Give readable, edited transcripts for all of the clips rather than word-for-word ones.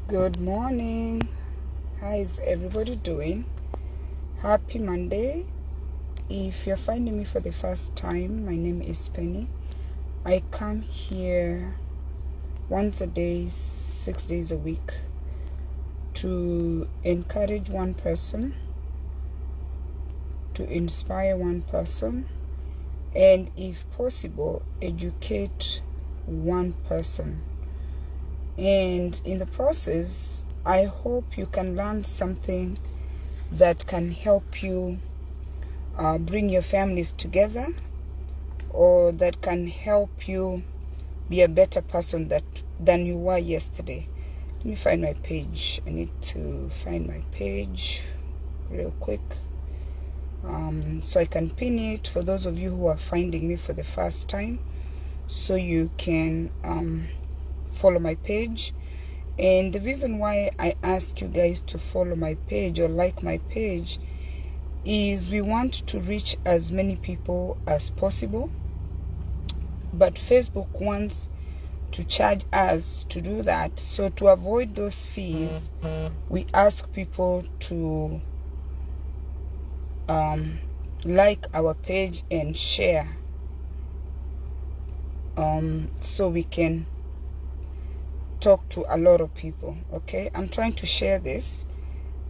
Good morning. How is everybody doing? Happy Monday. If you're finding me for the first time, my name is Penny. I come here once a day, 6 days a week, to encourage one person, to inspire one person, and if possible, educate one person. And in the process, I hope you can learn something that can help you bring your families together, or that can help you be a better person than you were yesterday. Let me find my page. I need to find my page real quick so I can pin it for those of you who are finding me for the first time, so you can follow my page. And the reason why I ask you guys to follow my page or like my page is we want to reach as many people as possible, but Facebook wants to charge us to do that. So to avoid those fees, we ask people to like our page and share, so we can talk to a lot of people. Okay, I'm trying to share this,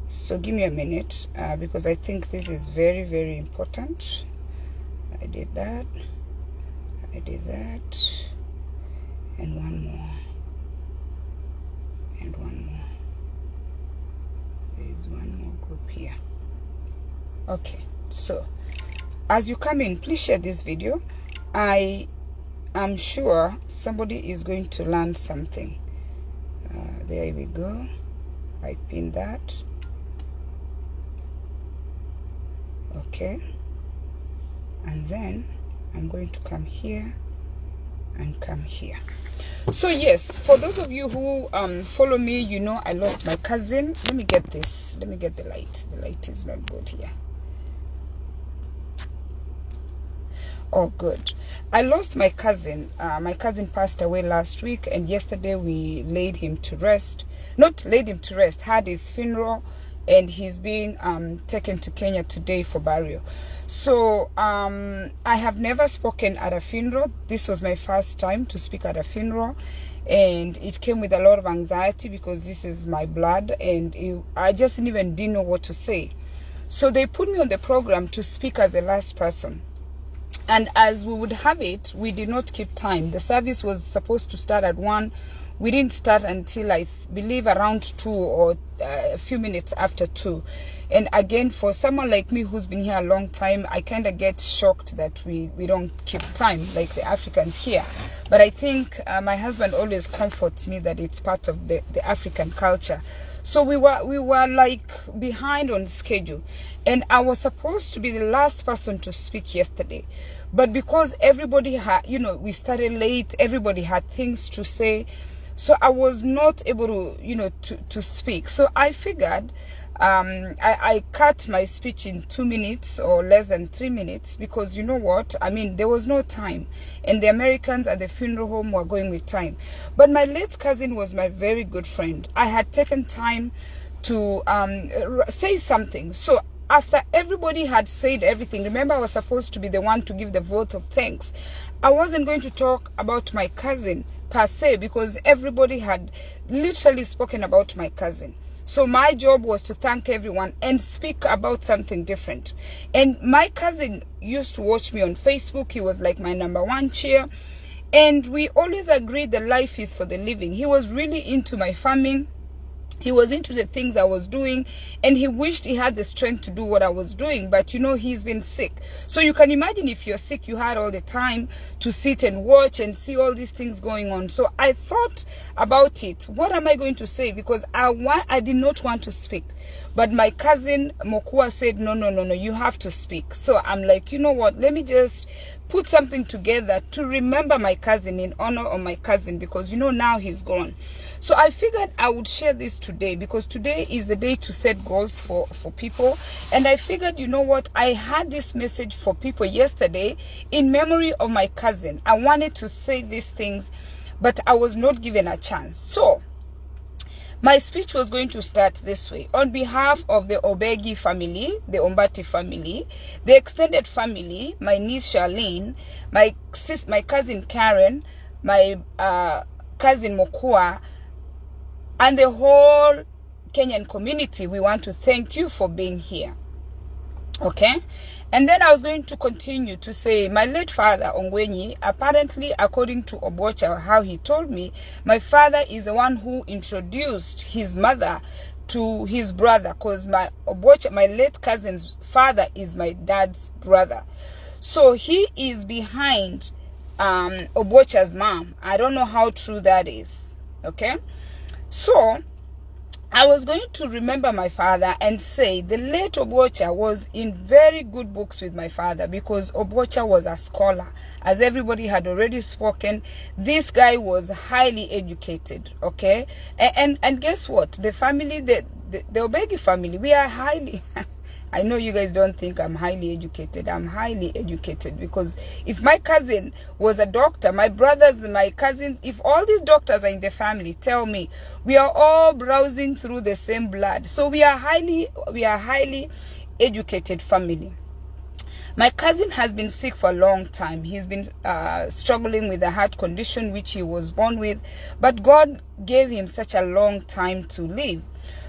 so give me a minute because I think this is very, very important. I did that, and one more, there's one more group here. Okay, so as you come in, please share this video. I'm sure somebody is going to learn something. There we go. I pinned that. Okay, and then I'm going to come here and come here. So yes, for those of you who follow me, you know I lost my cousin. Let me get this. Let me get the light. The light is not good here. Oh, good. I lost my cousin. My cousin passed away last week, and yesterday we laid him to rest. Not laid him to rest, had his funeral, and he's being taken to Kenya today for burial. So I have never spoken at a funeral. This was my first time to speak at a funeral, and it came with a lot of anxiety because this is my blood, and I just didn't know what to say. So they put me on the program to speak as the last person. And as we would have it, we did not keep time. The service was supposed to start at 1. We didn't start until I believe around 2 or a few minutes after 2. And again, for someone like me who's been here a long time, I kind of get shocked that we don't keep time like the Africans here. But I think my husband always comforts me that it's part of the African culture. So we were like behind on schedule, and I was supposed to be the last person to speak yesterday. But because everybody had, we started late, everybody had things to say, so I was not able to, to speak. So I figured I cut my speech in 2 minutes or less than 3 minutes, because you know what, I mean, there was no time, and the Americans at the funeral home were going with time. But my late cousin was my very good friend. I had taken time to say something. So after everybody had said everything, remember I was supposed to be the one to give the vote of thanks. I wasn't going to talk about my cousin per se, because everybody had literally spoken about my cousin. So my job was to thank everyone and speak about something different. And my cousin used to watch me on Facebook. He was like my #1 cheer. And we always agreed that life is for the living. He was really into my farming. He was into the things I was doing, and he wished he had the strength to do what I was doing. But he's been sick. So you can imagine if you're sick, you had all the time to sit and watch and see all these things going on. So I thought about it. What am I going to say? Because I did not want to speak. But my cousin Mokua said, no, you have to speak. So I'm like, you know what? Let me just put something together to remember my cousin, in honor of my cousin, because now he's gone. So I figured I would share this today, because today is the day to set goals for people. And I figured, you know what, I had this message for people yesterday in memory of my cousin. I wanted to say these things, but I was not given a chance. So My speech was going to start this way. On behalf of the Obegi family, the Ombati family, the extended family, my niece Charlene, my cousin Karen, my cousin Mokua, and the whole Kenyan community, we want to thank you for being here. Okay? And then I was going to continue to say, my late father, Ongwenyi, apparently, according to Obwocha, how he told me, my father is the one who introduced his mother to his brother, because my late cousin's father is my dad's brother. So he is behind Obwocha's mom. I don't know how true that is. Okay? So I was going to remember my father and say the late Obwocha was in very good books with my father, because Obwocha was a scholar. As everybody had already spoken, this guy was highly educated, okay? And guess what? The family, the Obegi family, we are highly... I know you guys don't think I'm highly educated. I'm highly educated, because if my cousin was a doctor, my brothers, my cousins, if all these doctors are in the family, tell me, we are all browsing through the same blood. So we are highly educated family. My cousin has been sick for a long time. He's been struggling with a heart condition which he was born with, but God gave him such a long time to live.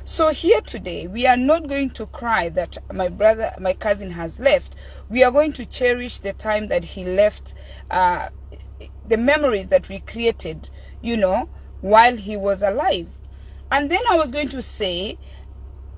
So here today, we are not going to cry that my cousin has left. We are going to cherish the time that he left, the memories that we created, you know, while he was alive. And then I was going to say,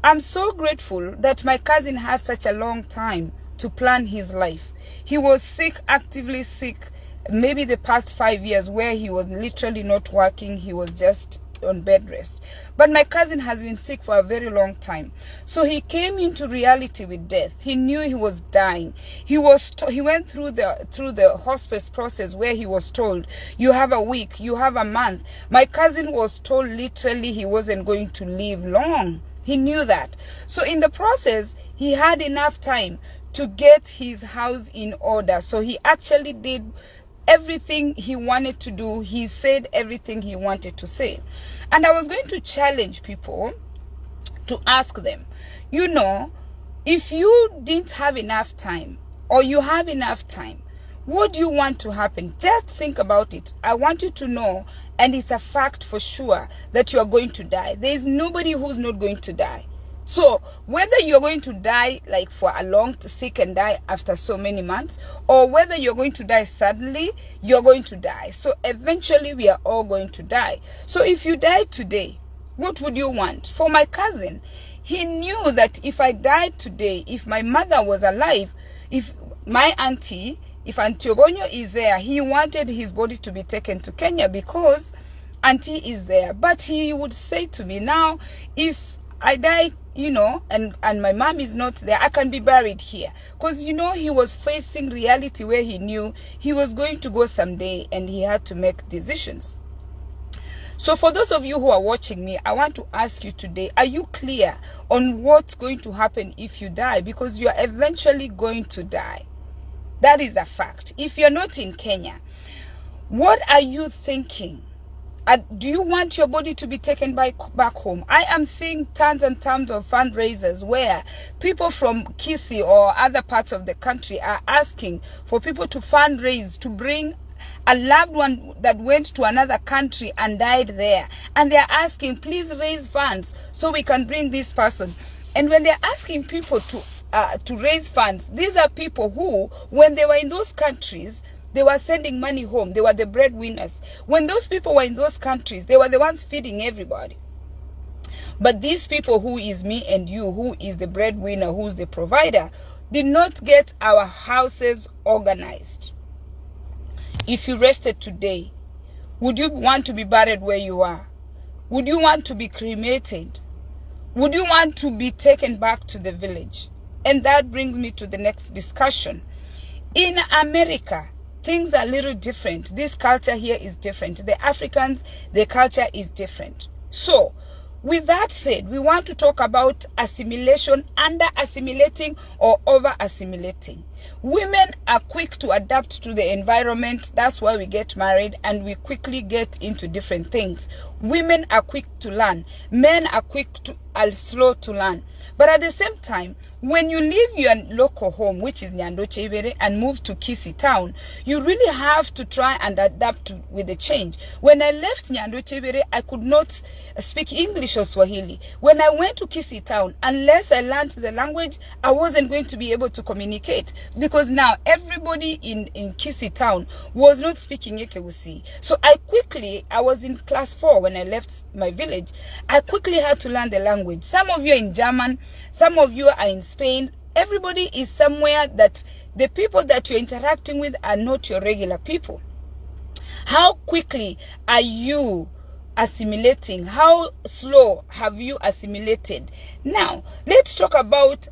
I'm so grateful that my cousin has such a long time to plan his life. He was sick, actively sick, maybe the past 5 years, where he was literally not working. He was just on bed rest. But my cousin has been sick for a very long time. So he came into reality with death. He knew he was dying. He went through the hospice process where he was told, you have a week, you have a month. My cousin was told literally he wasn't going to live long. He knew that. So in the process, he had enough time to get his house in order. So he actually did everything he wanted to do. He said everything he wanted to say. And I was going to challenge people to ask them, you know, if you didn't have enough time, or you have enough time, what do you want to happen? Just think about it. I want you to know, and it's a fact for sure, that you are going to die. There is nobody who's not going to die. So whether you're going to die like for a long sick and die after so many months, or whether you're going to die suddenly, you're going to die. So eventually we are all going to die. So if you die today, what would you want? For my cousin, he knew that if I died today, if my mother was alive, if my auntie, if Auntie Obonyo is there, he wanted his body to be taken to Kenya because auntie is there. But he would say to me, now if I die, you know, and my mom is not there, I can be buried here. Because, you know, he was facing reality where he knew he was going to go someday, and he had to make decisions. So for those of you who are watching me, I want to ask you today, are you clear on what's going to happen if you die? Because you're eventually going to die. That is a fact. If you're not in Kenya, what are you thinking? Do you want your body to be taken back home? I am seeing tons and tons of fundraisers where people from Kisii or other parts of the country are asking for people to fundraise to bring a loved one that went to another country and died there. And they're asking, please raise funds so we can bring this person. And when they're asking people to raise funds, these are people who, when they were in those countries, they were sending money home. They were the breadwinners. When those people were in those countries, they were the ones feeding everybody. But these people, who is me and you, who is the breadwinner, who's the provider, did not get our houses organized. If you rested today, would you want to be buried where you are? Would you want to be cremated? Would you want to be taken back to the village? And that brings me to the next discussion. In America, things are a little different. This culture here is different. The Africans, the culture is different. So, with that said, we want to talk about assimilation, under assimilating or over assimilating. Women are quick to adapt to the environment. That's why we get married and we quickly get into different things. Women are quick to learn. Men are slow to learn. But at the same time, when you leave your local home, which is Nyandoche Ibere, and move to Kisii town, you really have to try and adapt with the change. When I left Nyandoche Ibere, I could not speak English or Swahili. When I went to Kisii town, unless I learned the language, I wasn't going to be able to communicate, because now everybody in Kisii town was not speaking Ekewusi. So I was in class 4 when I left my village. I quickly had to learn the language. Some of you are in German, some of you are in Spain. Everybody is somewhere that the people that you're interacting with are not your regular people. How quickly are you assimilating? How slow have you assimilated? Now, let's talk about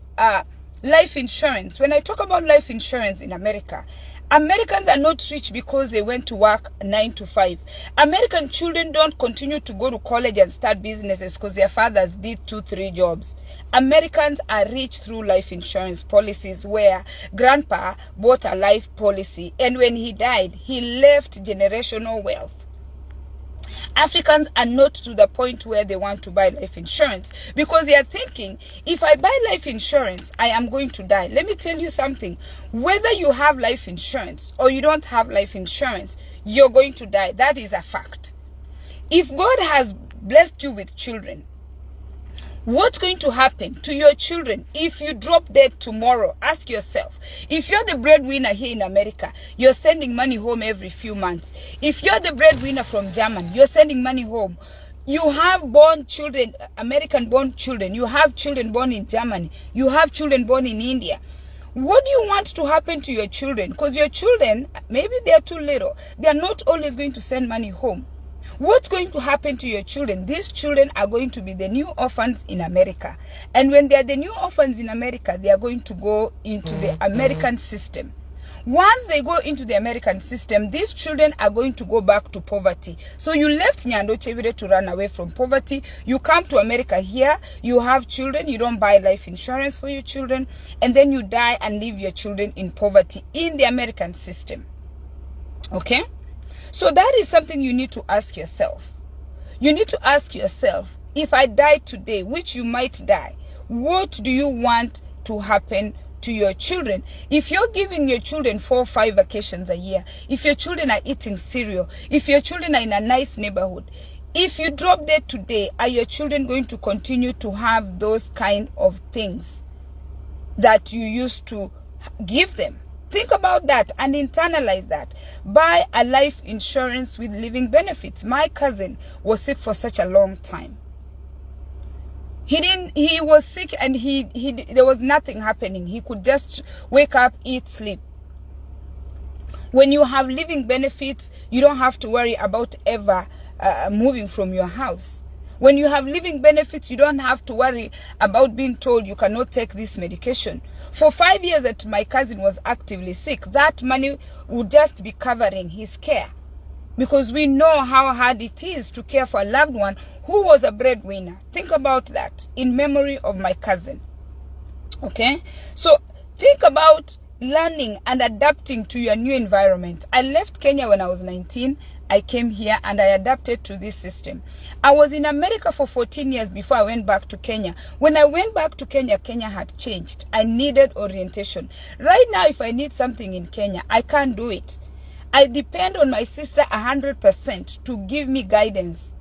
life insurance. When I talk about life insurance in America, Americans are not rich because they went to work 9 to 5. American children don't continue to go to college and start businesses because their fathers did 2-3 jobs. Americans are rich through life insurance policies where grandpa bought a life policy, and when he died, he left generational wealth. Africans are not to the point where they want to buy life insurance because they are thinking, if I buy life insurance, I am going to die. Let me tell you something. Whether you have life insurance or you don't have life insurance, you're going to die. That is a fact. If God has blessed you with children, what's going to happen to your children if you drop dead tomorrow? Ask yourself. If you're the breadwinner here in America, you're sending money home every few months. If you're the breadwinner from Germany, you're sending money home. You have born children, American born children. You have children born in Germany. You have children born in India. What do you want to happen to your children? Because your children, maybe they're too little. They're not always going to send money home. What's going to happen to your children? These children are going to be the new orphans in America. And when they're the new orphans in America, they are going to go into the American system. Once they go into the American system, these children are going to go back to poverty. So you left Nyandoche Ibere to run away from poverty. You come to America here, you have children, you don't buy life insurance for your children, and then you die and leave your children in poverty in the American system. Okay? So that is something you need to ask yourself. You need to ask yourself, if I die today, which you might die, what do you want to happen to your children? If you're giving your children 4 or 5 vacations a year, if your children are eating cereal, if your children are in a nice neighborhood, if you drop dead today, are your children going to continue to have those kind of things that you used to give them? Think about that and internalize that. Buy a life insurance with living benefits. My cousin was sick for such a long time. He was sick and there was nothing happening. He could just wake up, eat, sleep. When you have living benefits, you don't have to worry about ever moving from your house. When you have living benefits, you don't have to worry about being told you cannot take this medication. For 5 years that my cousin was actively sick, that money would just be covering his care. Because we know how hard it is to care for a loved one who was a breadwinner. Think about that in memory of my cousin. Okay? So think about learning and adapting to your new environment. I left Kenya when I was 19. I came here and I adapted to this system. I was in America for 14 years before I went back to Kenya. When I went back to Kenya, Kenya had changed. I needed orientation. Right now, if I need something in Kenya, I can't do it. I depend on my sister 100% to give me guidance.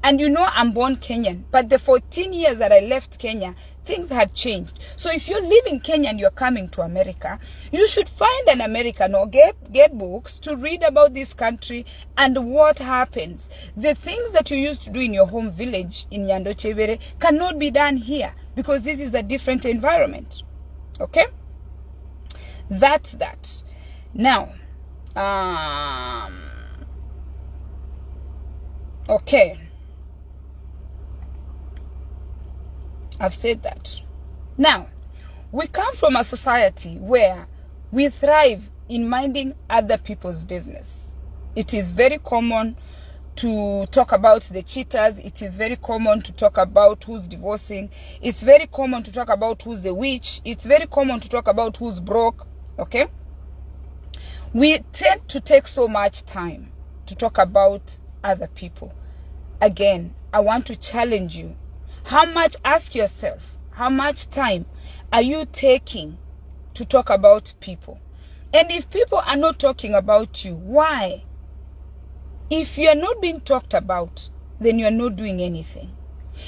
And you know I'm born Kenyan, but the 14 years that I left Kenya, things had changed. So if you're living Kenya and you're coming to America, you should find an American or get books to read about this country and what happens. The things that you used to do in your home village in Nyandoche Ibere cannot be done here because this is a different environment. Okay? That's that. Now, okay. I've said that. Now, we come from a society where we thrive in minding other people's business. It is very common to talk about the cheaters. It is very common to talk about who's divorcing. It's very common to talk about who's the witch. It's very common to talk about who's broke. Okay? We tend to take so much time to talk about other people. Again, I want to challenge you. Ask yourself, how much time are you taking to talk about people? And if people are not talking about you, why? If you are not being talked about, then you are not doing anything.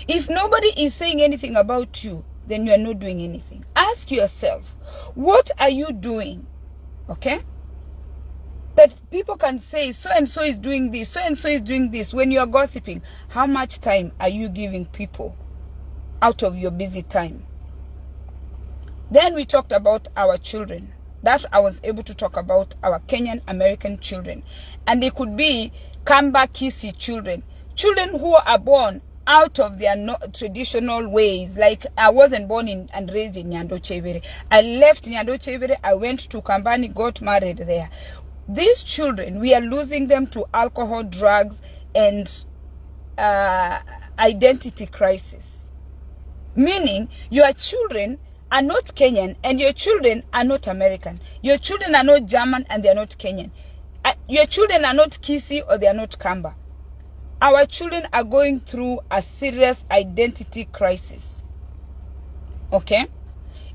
If nobody is saying anything about you, then you are not doing anything. Ask yourself, what are you doing? Okay? That people can say, so and so is doing this, so and so is doing this. When you are gossiping, how much time are you giving people out of your busy time? Then we talked about our children. That I was able to talk about our Kenyan American children. And they could be Kamba Kisi children. Children who are born out of their traditional ways. Like, I wasn't born in and raised in Nyandochevere. I left Nyandochevere, I went to Kambani, got married there. These children, we are losing them to alcohol, drugs, and identity crisis. Meaning, your children are not Kenyan and your children are not American. Your children are not German and they are not Kenyan. Your children are not Kisi or they are not Kamba. Our children are going through a serious identity crisis. Okay?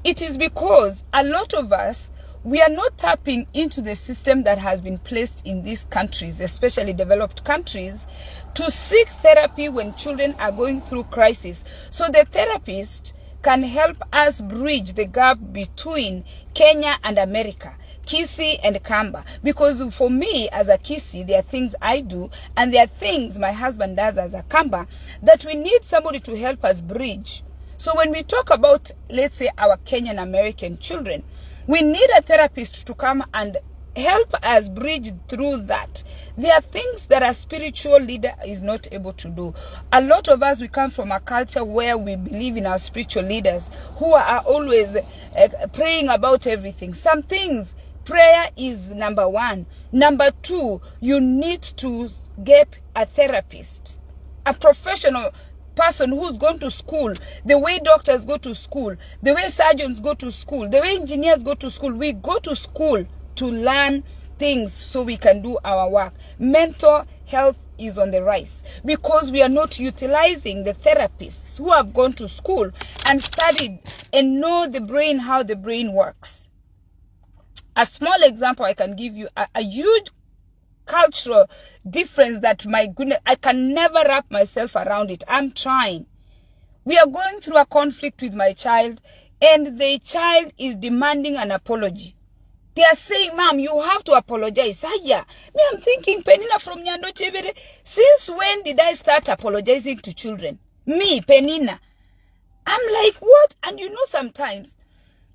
It is because a lot of us, we are not tapping into the system that has been placed in these countries, especially developed countries, to seek therapy when children are going through crisis. So the therapist can help us bridge the gap between Kenya and America, Kisi and Kamba. Because for me, as a Kisi, there are things I do, and there are things my husband does as a Kamba, that we need somebody to help us bridge. So when we talk about, let's say, our Kenyan American children, we need a therapist to come and help us bridge through that. There are things that a spiritual leader is not able to do. A lot of us, we come from a culture where we believe in our spiritual leaders who are always praying about everything. Some things, prayer is number one. Number two, you need to get a therapist, a professional person who's gone to school, the way doctors go to school, the way surgeons go to school, the way engineers go to school. We go to school to learn things so we can do our work. Mental health is on the rise because we are not utilizing the therapists who have gone to school and studied and know the brain, how the brain works. A small example I can give you, a huge cultural difference that, my goodness, I can never wrap myself around it. I'm trying. We are going through a conflict with my child, and the child is demanding an apology. They are saying, Mom, you have to apologize. Me, I'm thinking, Penina from Nyandochevere, since when did I start apologizing to children? Me, Penina. I'm like, what? And you know, sometimes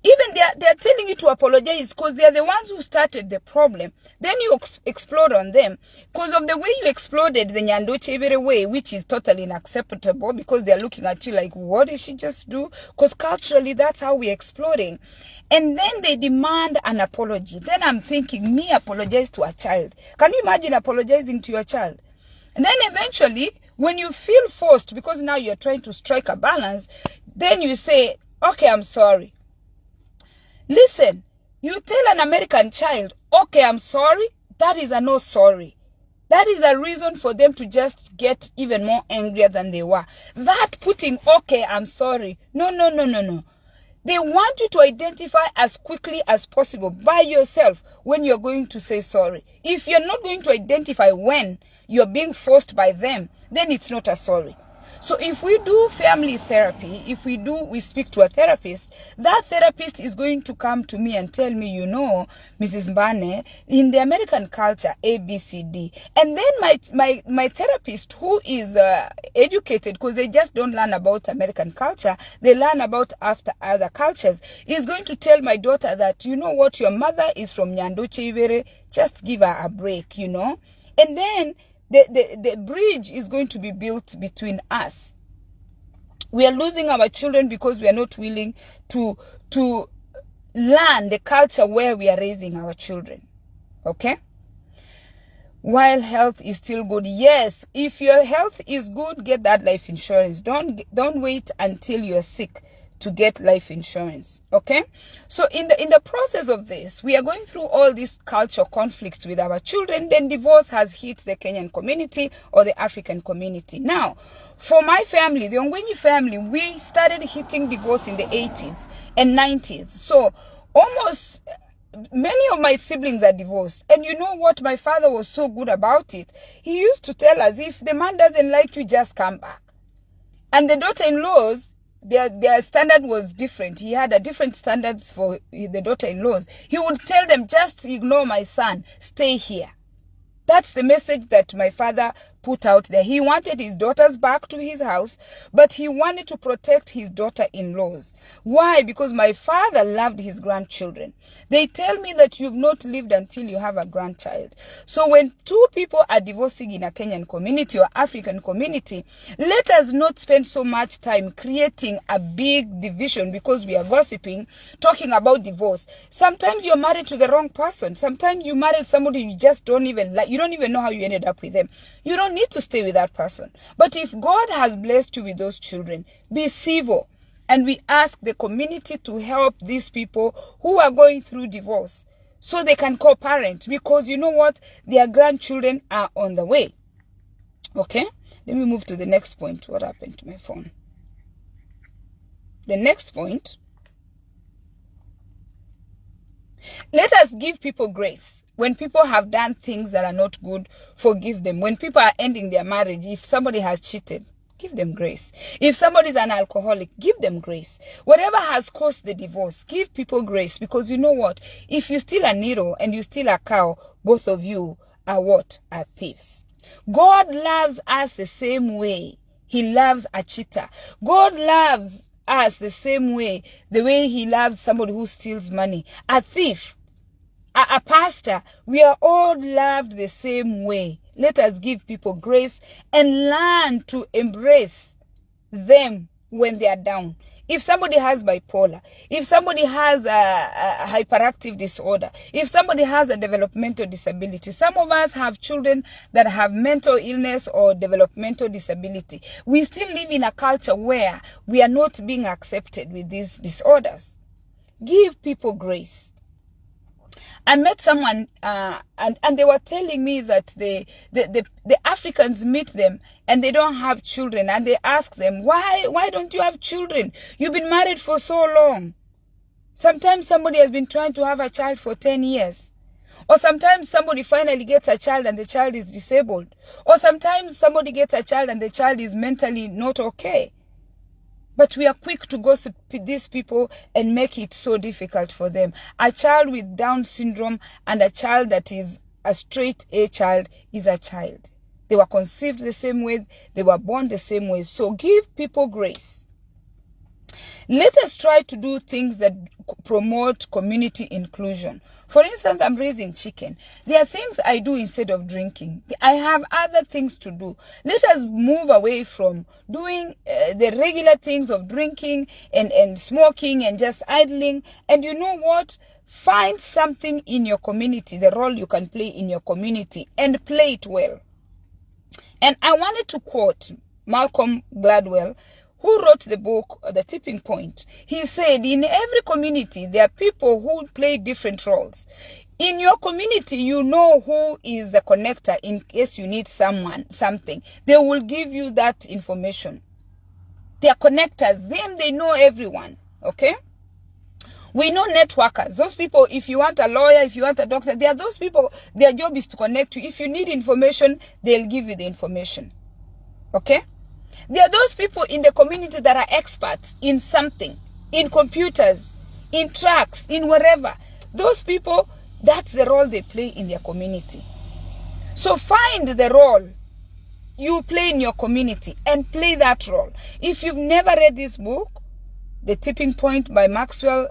even they're telling you to apologize because they're the ones who started the problem. Then you explode on them because of the way you exploded the Nyandochevere way, which is totally unacceptable because they're looking at you like, what did she just do? Because culturally, that's how we're exploding. And then they demand an apology. Then I'm thinking, me apologize to a child. Can you imagine apologizing to your child? And then eventually, when you feel forced, because now you're trying to strike a balance, then you say, okay, I'm sorry. Listen, you tell an American child, okay, I'm sorry, that is a no sorry. That is a reason for them to just get even more angrier than they were. That putting, okay, I'm sorry. No. They want you to identify as quickly as possible by yourself when you're going to say sorry. If you're not going to identify when you're being forced by them, then it's not a sorry. So if we do family therapy, we speak to a therapist, that therapist is going to come to me and tell me, you know, Mrs. Mbane, in the American culture, A, B, C, D. And then my therapist, who is educated, because they just don't learn about American culture, they learn about other cultures, is going to tell my daughter that, you know what, your mother is from Nyandochevere, just give her a break, you know. And then the bridge is going to be built between us. We are losing our children because we are not willing to learn the culture where we are raising our children. Okay? While health is still good, yes, if your health is good, get that life insurance. Don't wait until you're sick to get life insurance. Okay, so in the process of this, we are going through all these cultural conflicts with our children. Then divorce has hit the Kenyan community or the African community. Now, for my family, the Ongwenyi family, we started hitting divorce in the 80s and 90s. So almost many of my siblings are divorced. And you know what? My father was so good about it. He used to tell us, if the man doesn't like you, just come back. And the daughter-in-laws, their standard was different. He had a different standards for the daughter-in-laws. He would tell them, just ignore my son, stay here. That's the message that my father put out there. He wanted his daughters back to his house, but he wanted to protect his daughter-in-laws. Why? Because my father loved his grandchildren. They tell me that you've not lived until you have a grandchild. So when two people are divorcing in a Kenyan community or African community, let us not spend so much time creating a big division because we are gossiping, talking about divorce. Sometimes you're married to the wrong person. Sometimes you married somebody you just don't even like. You don't even know how you ended up with them. You don't need to stay with that person. But if God has blessed you with those children, be civil. And we ask the community to help these people who are going through divorce so they can co-parent, because you know what? Their grandchildren are on the way. Okay? Let me move to the next point. What happened to my phone? The next point. Let us give people grace. When people have done things that are not good, forgive them. When people are ending their marriage, if somebody has cheated, give them grace. If somebody is an alcoholic, give them grace. Whatever has caused the divorce, give people grace. Because you know what? If you steal a needle and you steal a cow, both of you are what? Are thieves. God loves us the same way he loves a cheater. God loves us the same way, the way he loves somebody who steals money. A thief, a pastor, we are all loved the same way. Let us give people grace and learn to embrace them when they are down. If somebody has bipolar, if somebody has a hyperactive disorder, if somebody has a developmental disability, some of us have children that have mental illness or developmental disability. We still live in a culture where we are not being accepted with these disorders. Give people grace. I met someone and they were telling me that the Africans meet them and they don't have children, and they ask them, why don't you have children? You've been married for so long. Sometimes somebody has been trying to have a child for 10 years. Or sometimes somebody finally gets a child and the child is disabled. Or sometimes somebody gets a child and the child is mentally not okay. But we are quick to gossip these people and make it so difficult for them. A child with Down syndrome and a child that is a straight A child is a child. They were conceived the same way. They were born the same way. So give people grace. Let us try to do things that promote community inclusion. For instance, I'm raising chicken. There are things I do instead of drinking. I have other things to do. Let us move away from doing the regular things of drinking and smoking and just idling. And you know what? Find something in your community, the role you can play in your community, and play it well. And I wanted to quote Malcolm Gladwell, who wrote the book, The Tipping Point. He said, in every community, there are people who play different roles. In your community, you know who is the connector in case you need something. They will give you that information. They are connectors. They know everyone. Okay? We know networkers. Those people, if you want a lawyer, if you want a doctor, they are those people, their job is to connect you. If you need information, they'll give you the information. Okay? There are those people in the community that are experts in something, in computers, in trucks, in wherever. Those people, that's the role they play in their community. So find the role you play in your community and play that role. If you've never read this book, The Tipping Point by Malcolm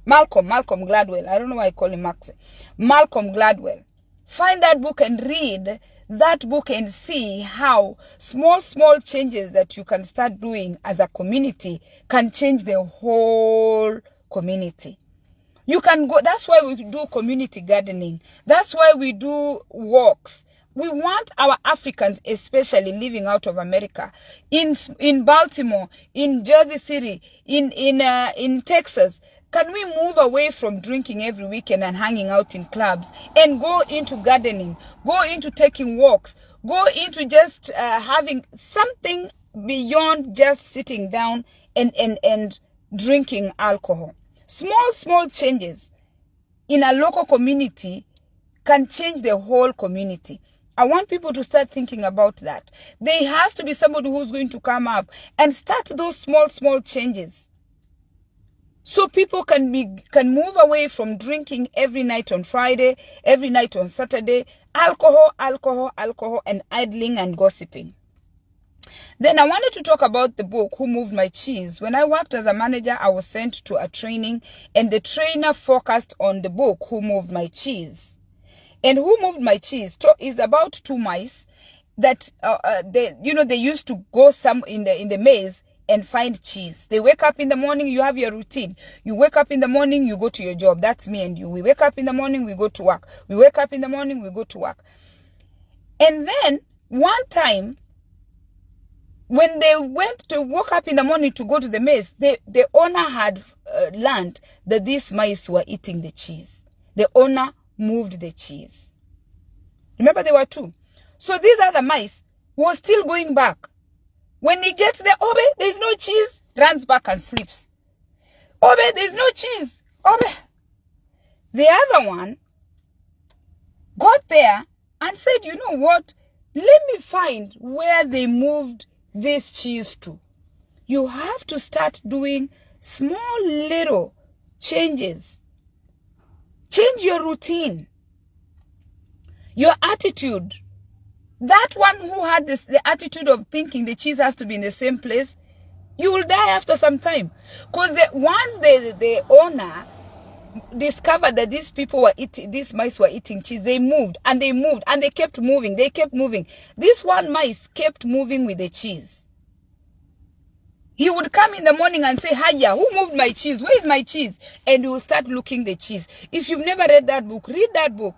Gladwell. I don't know why I call him Max. Malcolm Gladwell. Find that book and read that book and see how small changes that you can start doing as a community can change the whole community. You can go, that's why we do community gardening. That's why we do walks. We want our Africans, especially living out of America, in Baltimore, in Jersey City, in Texas. Can we move away from drinking every weekend and hanging out in clubs and go into gardening, go into taking walks, go into just having something beyond just sitting down and drinking alcohol? Small changes in a local community can change the whole community. I want people to start thinking about that. There has to be somebody who's going to come up and start those small changes, so people can move away from drinking every night on Friday, every night on Saturday, alcohol, and idling and gossiping. Then I wanted to talk about the book, Who Moved My Cheese. When I worked as a manager, I was sent to a training, and the trainer focused on the book, Who Moved My Cheese. And Who Moved My Cheese is about two mice that they used to go in the maze and find cheese. They wake up in the morning. You have your routine. You wake up in the morning, you go to your job. That's me and you. We wake up in the morning, we go to work. We wake up in the morning, we go to work. And then one time, when they woke up in the morning to go to the maze, the owner had learned that these mice were eating the cheese. The owner moved the cheese. Remember, there were two. So these other mice were still going back. When he gets there, Obe, there's no cheese, runs back and sleeps. Obe, there's no cheese. Obe. The other one got there and said, you know what? Let me find where they moved this cheese to. You have to start doing small little changes. Change your routine, your attitude. That one who had the attitude of thinking the cheese has to be in the same place, you will die after some time. Because once the owner discovered that these mice were eating cheese, they moved and they moved and they kept moving. They kept moving. This one mice kept moving with the cheese. He would come in the morning and say, Haya, who moved my cheese? Where is my cheese? And you will start looking the cheese. If you've never read that book, read that book.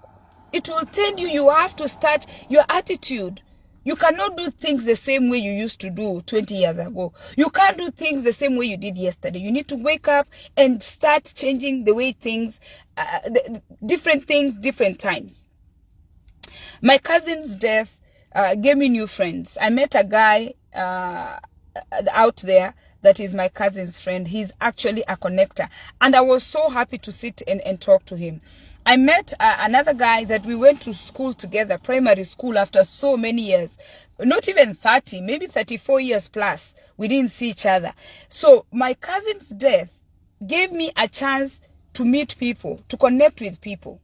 It will tell you have to start your attitude. You cannot do things the same way you used to do 20 years ago. You can't do things the same way you did yesterday. You need to wake up and start changing the way things, different things, different times. My cousin's death gave me new friends. I met a guy out there that is my cousin's friend. He's actually a connector, and I was so happy to sit and talk to him. I met another guy that we went to school together, primary school, after so many years, not even 30, maybe 34 years plus. We didn't see each other. So my cousin's death gave me a chance to meet people, to connect with people.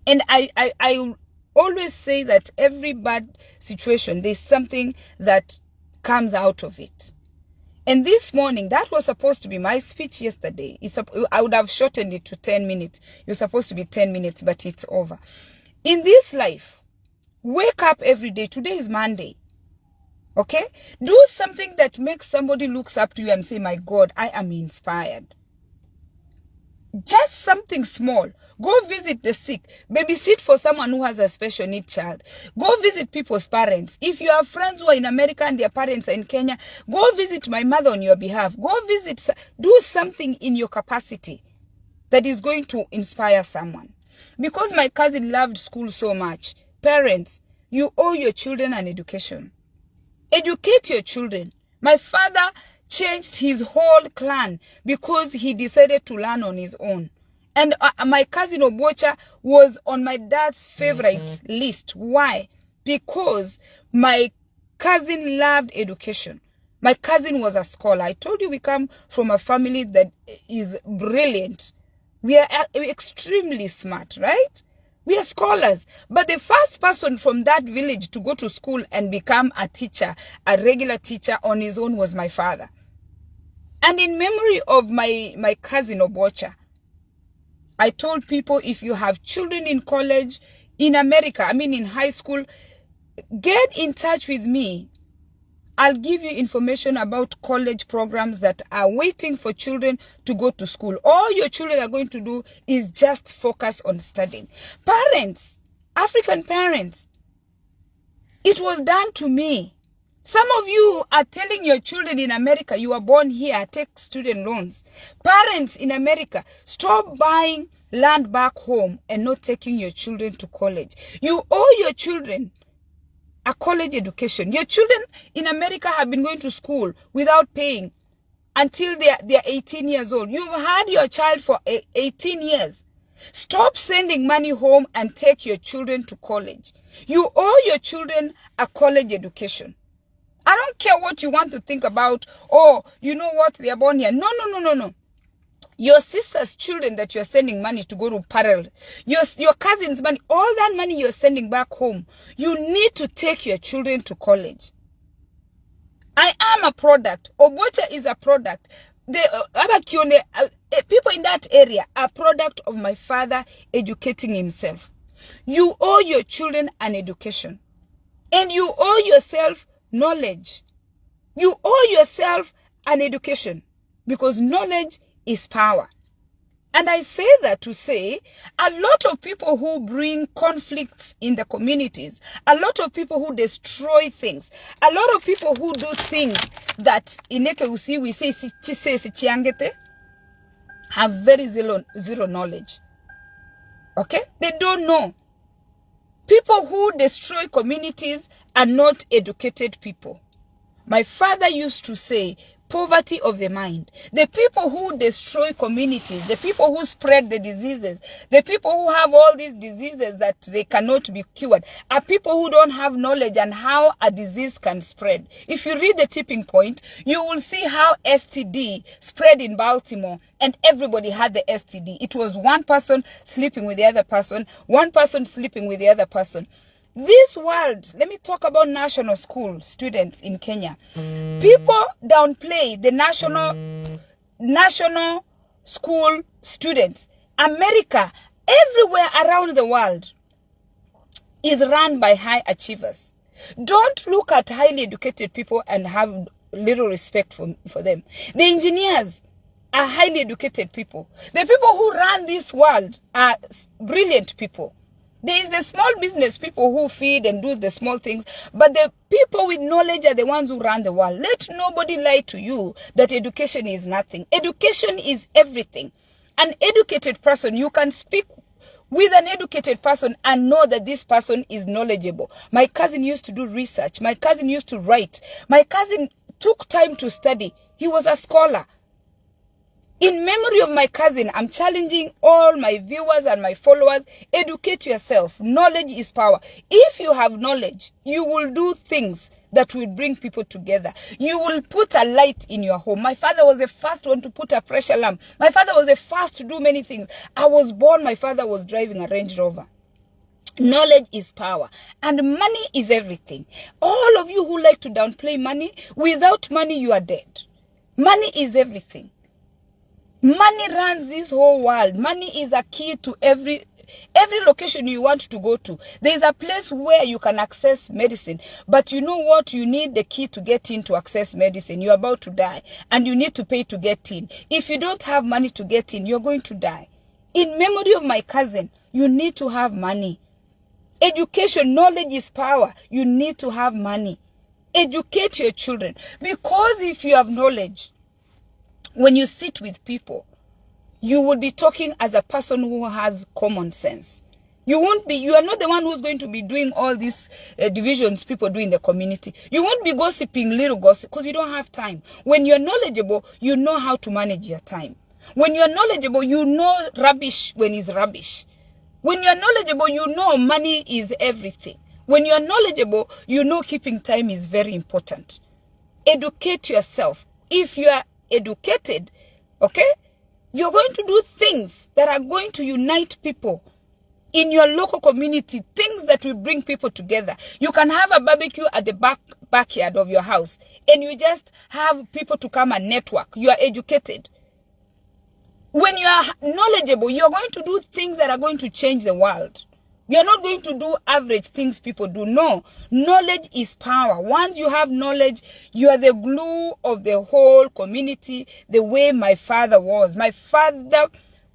And I always say that every bad situation, there's something that comes out of it. And this morning, that was supposed to be my speech yesterday. I would have shortened it to 10 minutes. You're supposed to be 10 minutes, but it's over. In this life, wake up every day. Today is Monday. Okay? Do something that makes somebody looks up to you and say, my God, I am inspired. Just something small. Go visit the sick. Babysit for someone who has a special need child. Go visit people's parents. If you have friends who are in America and their parents are in Kenya, go visit my mother on your behalf. Go visit. Do something in your capacity that is going to inspire someone. Because my cousin loved school so much. Parents, you owe your children an education. Educate your children. My father changed his whole clan because he decided to learn on his own. And my cousin Obwocha was on my dad's favorite list. Why? Because my cousin loved education. My cousin was a scholar. I told you we come from a family that is brilliant. We are extremely smart, right? We are scholars. But the first person from that village to go to school and become a teacher, a regular teacher on his own, was my father. And in memory of my cousin Obwocha, I told people, if you have children in college, in America, in high school, get in touch with me. I'll give you information about college programs that are waiting for children to go to school. All your children are going to do is just focus on studying. Parents, African parents. It was done to me. Some of you are telling your children in America, you are born here, take student loans. Parents in America, stop buying land back home and not taking your children to college. You owe your children a college education. Your children in America have been going to school without paying until they're 18 years old. You've had your child for 18 years. Stop sending money home and take your children to college. You owe your children a college education. I don't care what you want to think about. Oh, you know what? They are born here. No. Your sister's children that you're sending money to go to parallel, your cousin's money, all that money you're sending back home, you need to take your children to college. I am a product. Obwocha is a product. People in that area are a product of my father educating himself. You owe your children an education. And you owe yourself knowledge. You owe yourself an education, because knowledge is power. And I say that to say a lot of people who bring conflicts in the communities, a lot of people who destroy things, a lot of people who do things that we say have very zero knowledge. Okay? They don't know. People who destroy communities are not educated people. My father used to say, poverty of the mind. The people who destroy communities, the people who spread the diseases, the people who have all these diseases that they cannot be cured, are people who don't have knowledge on how a disease can spread. If you read The Tipping Point, you will see how STD spread in Baltimore and everybody had the STD. It was one person sleeping with the other person, one person sleeping with the other person. This world, let me talk about national school students in Kenya. People downplay the national school students. America, everywhere around the world, is run by high achievers. Don't look at highly educated people and have little respect for them. The engineers are highly educated people. The people who run this world are brilliant people. There is the small business people who feed and do the small things, but the people with knowledge are the ones who run the world. Let nobody lie to you that education is nothing. Education is everything. An educated person, you can speak with an educated person and know that this person is knowledgeable. My cousin used to do research. My cousin used to write. My cousin took time to study. He was a scholar. In memory of my cousin, I'm challenging all my viewers and my followers, educate yourself. Knowledge is power. If you have knowledge, you will do things that will bring people together. You will put a light in your home. My father was the first one to put a pressure lamp. My father was the first to do many things. I was born, my father was driving a Range Rover. Knowledge is power, and money is everything. All of you who like to downplay money, without money you are dead. Money is everything. Money runs this whole world. Money is a key to every location you want to go to. There is a place where you can access medicine, but you know what? You need the key to get in to access medicine. You're about to die, and you need to pay to get in. If you don't have money to get in, you're going to die. In memory of my cousin, you need to have money. Education, knowledge is power. You need to have money. Educate your children, because if you have knowledge, when you sit with people, you will be talking as a person who has common sense. You are not the one who's going to be doing all these divisions people do in the community. You won't be gossiping little gossip because you don't have time. When you're knowledgeable, you know how to manage your time. When you're knowledgeable, you know rubbish when it's rubbish. When you're knowledgeable, you know money is everything. When you're knowledgeable, you know keeping time is very important. Educate yourself. If you are educated, okay, you're going to do things that are going to unite people in your local community, things that will bring people together. You can have a barbecue at the backyard of your house, and you just have people to come and network. You are educated. When you are knowledgeable, you're going to do things that are going to change the world. You're not going to do average things people do. No. Knowledge is power. Once you have knowledge, you are the glue of the whole community, the way my father was. My father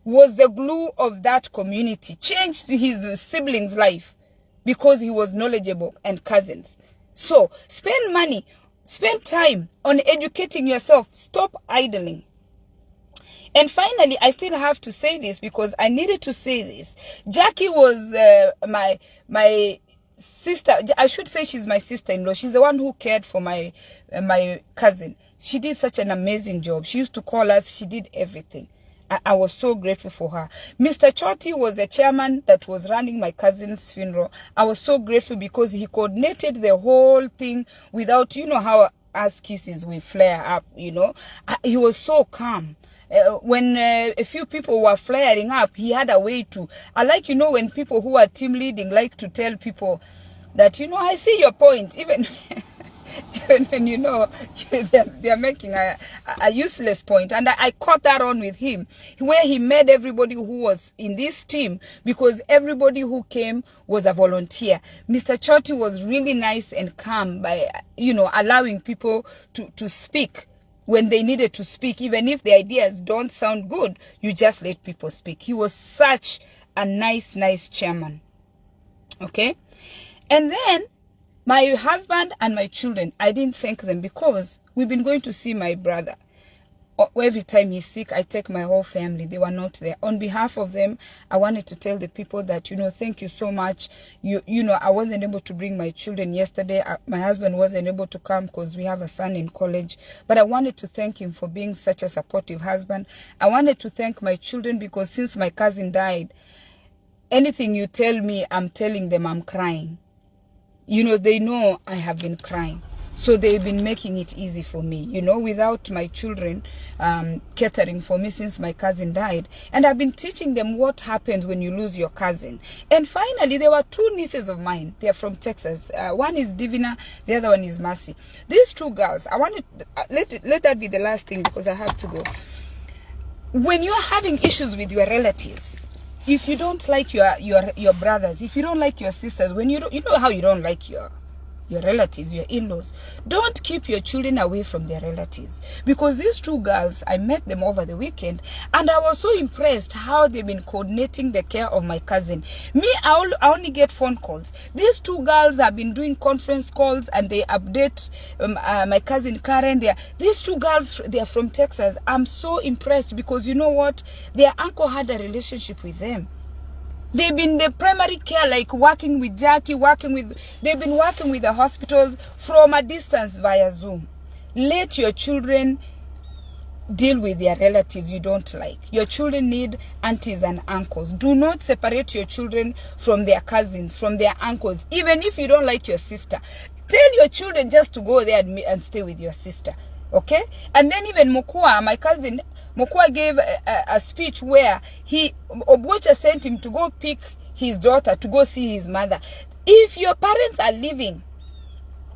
was the glue of that community, changed his siblings' life. because he was knowledgeable and cousins. So spend money, spend time on educating yourself. Stop idling. And finally, I still have to say this because I needed to say this. Jackie was my sister. I should say she's my sister-in-law. She's the one who cared for my cousin. She did such an amazing job. She used to call us. She did everything. I was so grateful for her. Mr. Choti was the chairman that was running my cousin's funeral. I was so grateful because he coordinated the whole thing without, you know how us kisses we flare up, you know. He was so calm. When a few people were flaring up, he had a way to. I like, you know, when people who are team leading like to tell people that, you know, I see your point, even when, you know, they're making a useless point. And I caught that on with him, where he made everybody who was in this team, because everybody who came was a volunteer. Mr. Choti was really nice and calm by, you know, allowing people to speak when they needed to speak. Even if the ideas don't sound good, you just let people speak. He was such a nice chairman. Okay? And then my husband and my children, I didn't thank them because we've been going to see my brother. Every time he's sick, I take my whole family. They were not there. On behalf of them, I wanted to tell the people that, you know, thank you so much. You know, I wasn't able to bring my children yesterday. My husband wasn't able to come because we have a son in college. But I wanted to thank him for being such a supportive husband. I wanted to thank my children because since my cousin died, anything you tell me, I'm telling them I'm crying. You know, they know I have been crying. So they've been making it easy for me, you know, without my children catering for me since my cousin died. And I've been teaching them what happens when you lose your cousin. And finally, there were two nieces of mine. They're from Texas. One is Divina, the other one is Mercy. These two girls, I wanted, let that be the last thing because I have to go. When you're having issues with your relatives, if you don't like your brothers, if you don't like your sisters, when you know how you don't like your relatives, your in-laws, don't keep your children away from their relatives. Because these two girls, I met them over the weekend and I was so impressed how they've been coordinating the care of my cousin. Me, I only get phone calls. These two girls have been doing conference calls and they update my cousin Karen. These two girls, they're from Texas. I'm so impressed because you know what? Their uncle had a relationship with them. They've been the primary care, like working with Jackie, they've been working with the hospitals from a distance via Zoom. Let your children deal with their relatives you don't like. Your children need aunties and uncles. Do not separate your children from their cousins, from their uncles. Even if you don't like your sister, tell your children just to go there and stay with your sister. Okay? And then even Mokua, my cousin, Mokua gave a speech where Obwocha sent him to go pick his daughter to go see his mother. If your parents are living,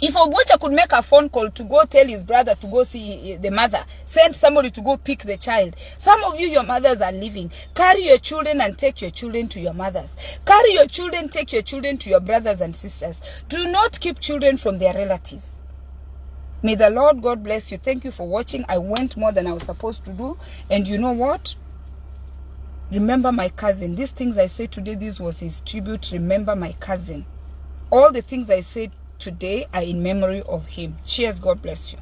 if Obwocha could make a phone call to go tell his brother to go see the mother, send somebody to go pick the child. Some of you, your mothers are living. Carry your children and take your children to your mothers. Carry your children, take your children to your brothers and sisters. Do not keep children from their relatives. May the Lord God bless you. Thank you for watching. I went more than I was supposed to do. And you know what? Remember my cousin. These things I said today, this was his tribute. Remember my cousin. All the things I said today are in memory of him. Cheers. God bless you.